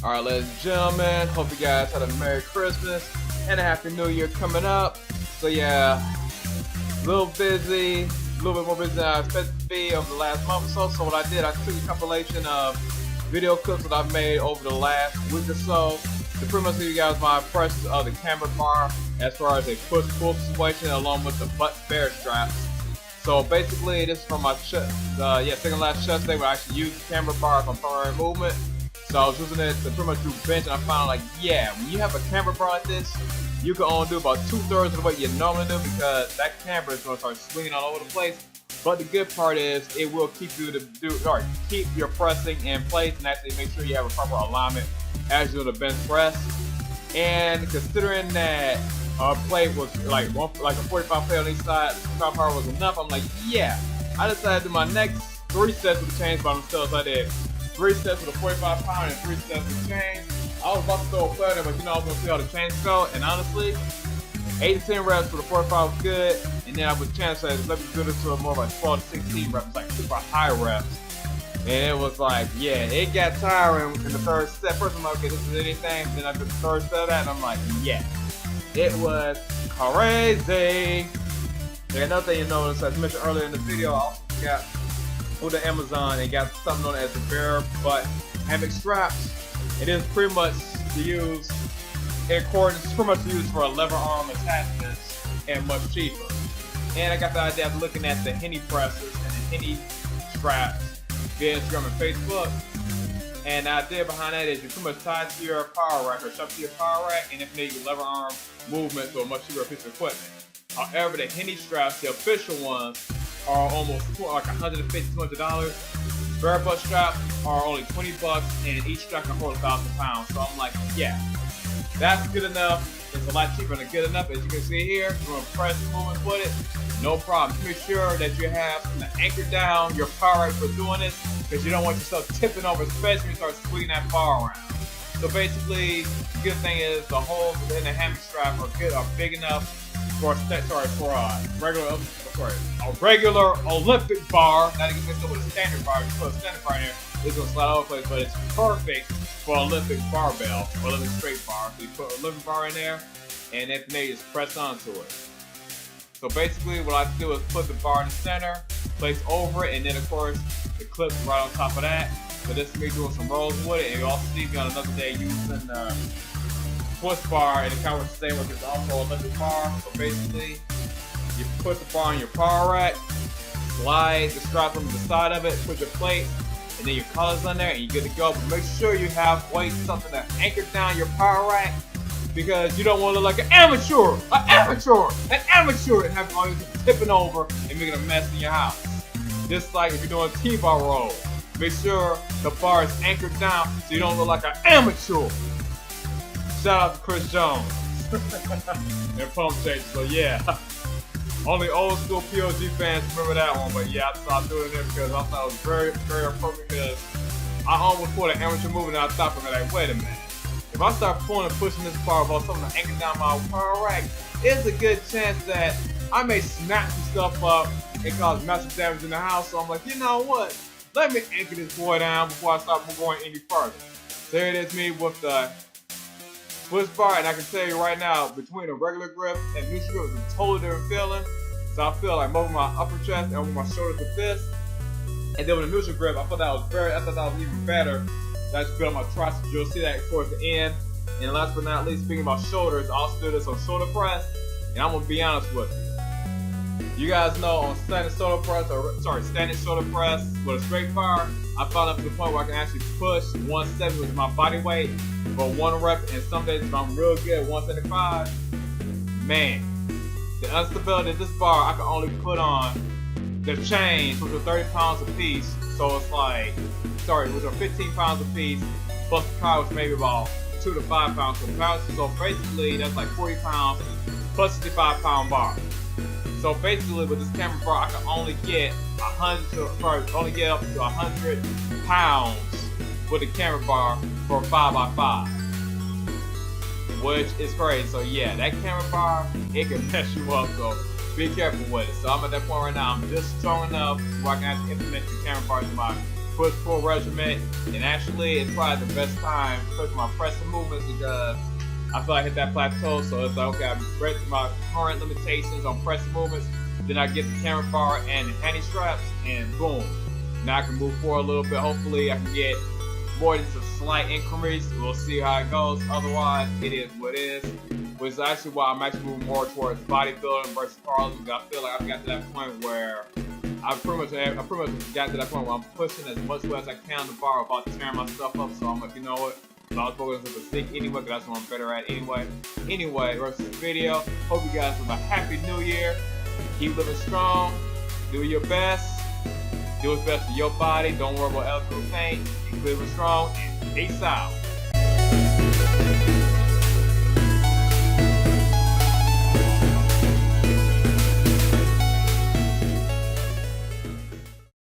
Alright, ladies and gentlemen, hope you guys had a Merry Christmas and a Happy New Year coming up. So yeah, a little bit more busy than I expected to be over the last month or so. So what I did, I took a compilation of video clips that I've made over the last week or so to pretty much give you guys my impressions of the Camber Bar as far as a push-pull situation along with the butt bear straps. So basically, this is from my second last chest day where I actually used the Camber Bar for primary movement. So I was using it to pretty much do bench, and I found like, yeah, when you have a camber bar like this, you can only do about 2/3 of what you normally do because that camber is going to start swinging all over the place. But the good part is it will keep you keep your pressing in place and actually make sure you have a proper alignment as you do the bench press. And considering that our plate was like a 45 plate on each side, the top power was enough. I'm like, yeah, I decided to do my next 3 sets with the chains by themselves. I did 3 sets with a 45 pound and 3 sets with chains. I was about to throw a play there, but you know I was gonna see how the chains go. And honestly, 8 to 10 reps for the 45 was good. And then I would chance that let me do this to more like 12 to 16 reps, like super high reps. And it was like, yeah, it got tiring in the third set. First I'm like, okay, this is anything. Then I did the third set of that, and I'm like, yeah, it was crazy. And another thing you notice, as mentioned earlier in the video, I also got on the Amazon and got something known as the Bear Butt Hammock Straps. It is pretty much to use for lever arm attachments and much cheaper. And I got the idea of looking at the Henny presses and the Henny straps via Instagram and Facebook. And the idea behind that is you pretty much tie to your power rack or shove to your power rack, and if you need your lever arm movement to a much cheaper piece of equipment. However, the Henny straps, the official ones, are almost like $150, $200. Bear Butt straps are only $20, and each strap can hold 1,000 pounds. So I'm like, yeah, that's good enough. It's a lot cheaper than good enough. As you can see here, you're going to press movement with it, no problem. Make sure that you have something to anchor down your power rack for doing this, because you don't want yourself tipping over, especially when you start swinging that bar around. So basically, the good thing is the holes within the hammock strap are big enough for a regular Olympic bar. Not to get mixed up with a standard bar. If you put a standard bar in there, it's gonna slide all over the place. But it's perfect for Olympic barbell or Olympic straight bar. So you put an Olympic bar in there, and if you just press onto it. So basically, what I do is put the bar in the center, place over it, and then of course the clips right on top of that. But this is me doing some rolls with it, and you also see me on another day using push bar, and it kind of the same with it's also a Olympic bar. So basically, you put the bar on your power rack, slide the strap on the side of it, put your plate, and then your colors on there, and you're good to go. But make sure you have something that anchors down your power rack, because you don't want to look like an amateur, and have all this tipping over and making a mess in your house. Just like if you're doing a T-bar roll, make sure the bar is anchored down so you don't look like an amateur. Shout out to Chris Jones and Pump Shake. So yeah, only old school POG fans remember that one. But yeah, I stopped doing it because I thought it was very, very appropriate, because I almost pulled an amateur move and I stopped and like, wait a minute. If I start pulling and pushing this bar about something to anchor down my power rack, there's a good chance that I may snap some stuff up and cause massive damage in the house. So I'm like, you know what? Let me anchor this boy down before I start going any further. So here it is, me with the push bar, and I can tell you right now, between a regular grip and neutral grip, it's a totally different feeling. So I feel like moving my upper chest and over my shoulders with this, and then with a neutral grip, I thought that was even better. That's good on my triceps. You'll see that towards the end. And last but not least, speaking about shoulders, I also do this on shoulder press, and I'm gonna be honest with you. You guys know on standing shoulder press with a straight bar, I found up to the point where I can actually push 170 with my body weight for 1 rep, and some days if I'm real good at 175, man, the instability of this bar, I can only put on the chains, which are 30 pounds a piece, so it's like, which are 15 pounds a piece, plus the car was maybe about 2 to 5 pounds per pound, so basically that's like 40 pounds plus 65 pound bar. So basically with this camber bar, I can only get up to 100 pounds with the camber bar for a 5x5, which is crazy. So yeah, that camber bar, it can mess you up, so be careful with it. So I'm at that point right now, I'm just strong enough where I can actually implement the camber bar to my push-pull regimen, and actually it's probably the best time to push my pressing movements because I feel like I hit that plateau, so it's like, okay, I've read my current limitations on pressing movements, then I get the camber bar and the hammock straps, and boom. Now I can move forward a little bit. Hopefully I can get more than just a slight increase. We'll see how it goes. Otherwise, it is what it is. Which is actually why I'm actually moving more towards bodybuilding versus powerlifting. I feel like I've got to that point where I pretty much got to that point where I'm pushing as much as I can on the bar without tearing myself up. So I'm like, you know what? So I was focusing on the physique anyway, because that's what I'm better at anyway. Anyway, rest of this video. Hope you guys have a happy new year. Keep living strong. Do your best. Do what's best for your body. Don't worry about other people's pain. Keep living strong and peace out.